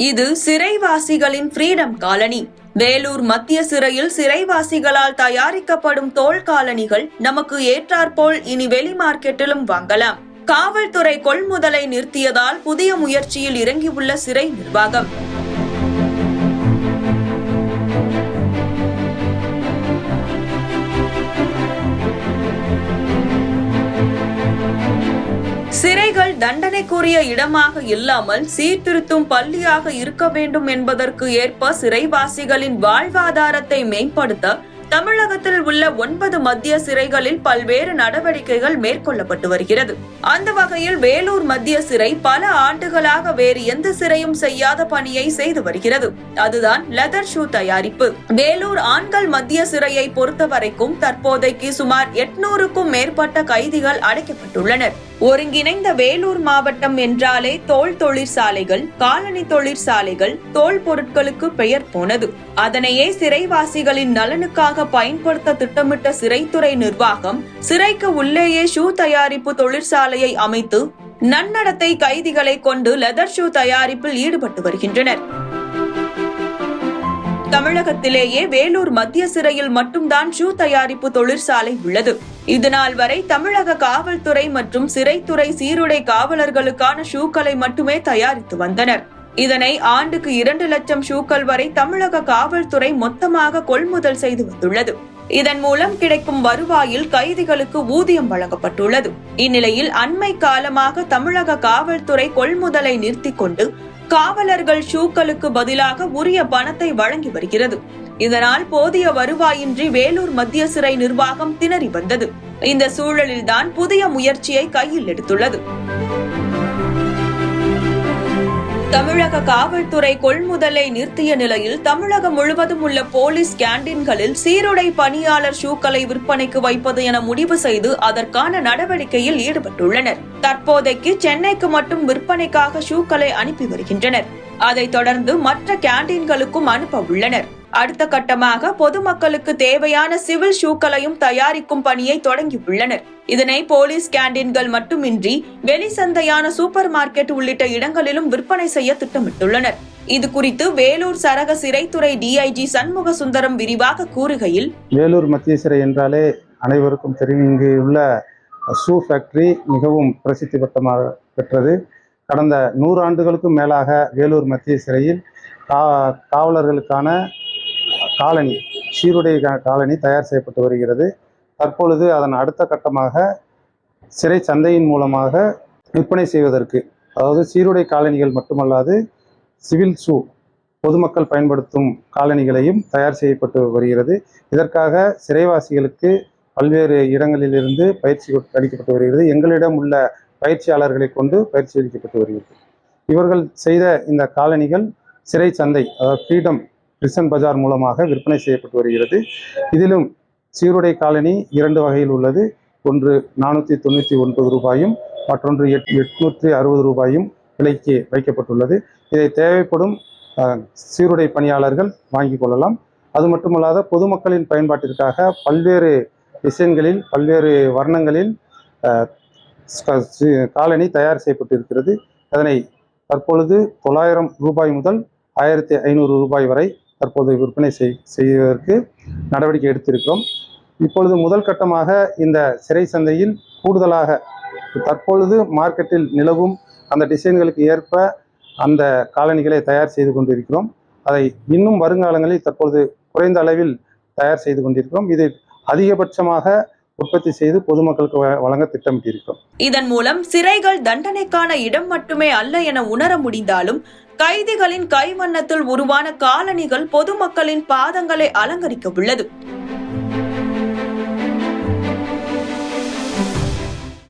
இது சிறைவாசிகளின் freedom colony. Vellore மத்திய சிறையில் சிறைவாசிகளால் தயாரிக்கப்படும் தோல் காலணிகள் நமக்கு ஏற்றாற்போல் இனி வெளி மார்க்கெட்டிலும் வாங்கலாம். காவல்துறை கொள்முதலை நிறுத்தியதால் புதிய முயற்சியில் இறங்கியுள்ள சிறை நிர்வாகம். சிறைகள் தண்டனைக்குரிய இடமாக இல்லாமல் சீர்திருத்தும் பள்ளியாக இருக்க வேண்டும் என்பதற்கு ஏற்ப சிறைவாசிகளின் வாழ்வாதாரத்தை மேம்படுத்த தமிழகத்தில் உள்ள 9 மத்திய சிறைகளில் பல்வேறு நடவடிக்கைகள் மேற்கொள்ளப்பட்டு வருகிறது. அந்த வகையில் வேலூர் மத்திய சிறை பல ஆண்டுகளாக வேறு எந்த சிறையும் செய்யாத பணியை செய்து வருகிறது. அதுதான் லெதர் ஷூ தயாரிப்பு. வேலூர் ஆண்கள் மத்திய சிறையை பொறுத்தவரைக்கும் தற்போதைக்கு சுமார் 800க்கும் மேற்பட்ட கைதிகள் அடைக்கப்பட்டுள்ளனர். ஒருங்கிணைந்த வேலூர் மாவட்டம் என்றாலே தோல் தொழிற்சாலைகள், காலணி தொழிற்சாலைகள், தோல் பொருட்களுக்கு பெயர் போனது. அதனையே சிறைவாசிகளின் நலனுக்காக பயன்படுத்த திட்டமிட்ட சிறைத்துறை நிர்வாகம் சிறைக்கு உள்ளேயே ஷூ தயாரிப்பு தொழிற்சாலையை அமைத்து நன்னடத்தை கைதிகளை கொண்டு லெதர் ஷூ தயாரிப்பில் ஈடுபட்டு வருகின்றனர். தமிழகத்திலேயே வேலூர் மத்திய சிறையில் மட்டும்தான் ஷூ தயாரிப்பு தொழிற்சாலை உள்ளது. இதுநாள் வரை தமிழக காவல்துறை மற்றும் சிறைத்துறை சீருடை காவலர்களுக்கான ஷூக்களை மட்டுமே தயாரித்து வந்தனர். இதனை ஆண்டுக்கு 2 லட்சம் ஷூக்கள் வரை தமிழக காவல்துறை மொத்தமாக கொள்முதல் செய்து வந்துள்ளது. இதன் மூலம் கிடைக்கும் வருவாயில் கைதிகளுக்கு ஊதியம் வழங்கப்பட்டுள்ளது. இந்நிலையில் அண்மை காலமாக தமிழக காவல்துறை கொள்முதலை நிறுத்திக் கொண்டு காவலர்கள் ஷூக்களுக்கு பதிலாக உரிய பணத்தை வழங்கி வருகிறது. இதனால் போதிய வருவாயின்றி வேலூர் மத்திய சிறை நிர்வாகம் திணறி வந்தது. இந்த சூழலில்தான் புதிய முயற்சியை கையில் எடுத்துள்ளது. தமிழக காவல்துறை கொள்முதலை நிறுத்திய நிலையில் தமிழகம் முழுவதும் உள்ள போலீஸ் கேண்டீன்களில் சீருடை பணியாளர் ஷூக்களை விற்பனைக்கு வைப்பது என முடிவு செய்து அதற்கான நடவடிக்கையில் ஈடுபட்டுள்ளனர். தற்போதைக்கு சென்னைக்கு மட்டும் விற்பனைக்காக ஷூக்களை அனுப்பி வருகின்றனர். அதைத் தொடர்ந்து மற்ற கேண்டீன்களுக்கும் அனுப்ப உள்ளனர். அடுத்த கட்டமாக பொதுமக்களுக்கு தேவையான சிவில் ஷூக்களையும் தயாரிக்கும் பணியை தொடங்கி உள்ளனர். இதனை போலீஸ் கேண்டீன்கள் மட்டுமின்றி வெளி சந்தையான சூப்பர் மார்க்கெட் உள்ளிட்ட இடங்களிலும் விற்பனை செய்ய திட்டமிட்டுள்ளனர். இது குறித்து வேலூர் சரக சிறைத்துறை டிஐஜி சண்முக சுந்தரம் விரிவாக கூறுகையில், வேலூர் மத்திய சிறை என்றாலே அனைவருக்கும் தெரியும். இங்கு உள்ள ஷூ ஃபேக்டரி மிகவும் பிரசித்தி பெற்றது. கடந்த 100 ஆண்டுகளுக்கும் மேலாக வேலூர் மத்திய சிறையில் காவலர்களுக்கான காலனி, சீருடை காலனி தயார் செய்யப்பட்டு வருகிறது. தற்பொழுது அதன் அடுத்த கட்டமாக சிறை சந்தையின் மூலமாக விற்பனை செய்வதற்கு, அதாவது சீருடை காலனிகள் மட்டுமல்லாது சிவில் ஷூ, பொதுமக்கள் பயன்படுத்தும் காலனிகளையும் தயார் செய்யப்பட்டு வருகிறது. இதற்காக சிறைவாசிகளுக்கு பல்வேறு இடங்களிலிருந்து பயிற்சி அளிக்கப்பட்டு வருகிறது. எங்களிடம் உள்ள பயிற்சியாளர்களை கொண்டு பயிற்சி அளிக்கப்பட்டு வருகிறது. இவர்கள் செய்த இந்த காலனிகள் சிறை சந்தை, அதாவது ஃப்ரீடம் பிரிசன் பஜார் மூலமாக விற்பனை செய்யப்பட்டு வருகிறது. இதிலும் சீருடை காலனி 2 வகையில் உள்ளது. ஒன்று 499 ரூபாயும் மற்றொன்று 860 ரூபாயும் விலைக்கு வைக்கப்பட்டுள்ளது. இதை தேவைப்படும் சீருடை பணியாளர்கள் வாங்கிக் கொள்ளலாம். அது மட்டுமல்லாத பொதுமக்களின் பயன்பாட்டிற்காக பல்வேறு டிசைன்களில், பல்வேறு வர்ணங்களில் காலனி தயார் செய்யப்பட்டிருக்கிறது. அதனை தற்பொழுது 900 ரூபாய் முதல் 1500 ரூபாய் வரை தற்போது விற்பனை செய்வதற்கு நடவடிக்கை எடுத்திருக்கிறோம். இப்பொழுது முதல் கட்டமாக இந்த சிறை சந்தையில் கூடுதலாக தற்பொழுது மார்க்கெட்டில் நிலவும் அந்த டிசைன்களுக்கு ஏற்ப அந்த காலணிகளை தயார் செய்து கொண்டிருக்கிறோம். அதை இன்னும் வருங்காலங்களில் தற்பொழுது குறைந்த அளவில் தயார் செய்து கொண்டிருக்கிறோம். இது அதிகபட்சமாக உற்பத்தி செய்து பொதுமக்களுக்கு வழங்க திட்டமிட்டிருக்கிறோம். இதன் மூலம் சிறைகள் தண்டனைக்கான இடம் மட்டுமே அல்ல என உணர முடிந்தாலும் கைதிகளின் கைவண்ணத்தில் உருவான காலணிகள் பொதுமக்களின் பாதங்களை அலங்கரிக்க உள்ளது.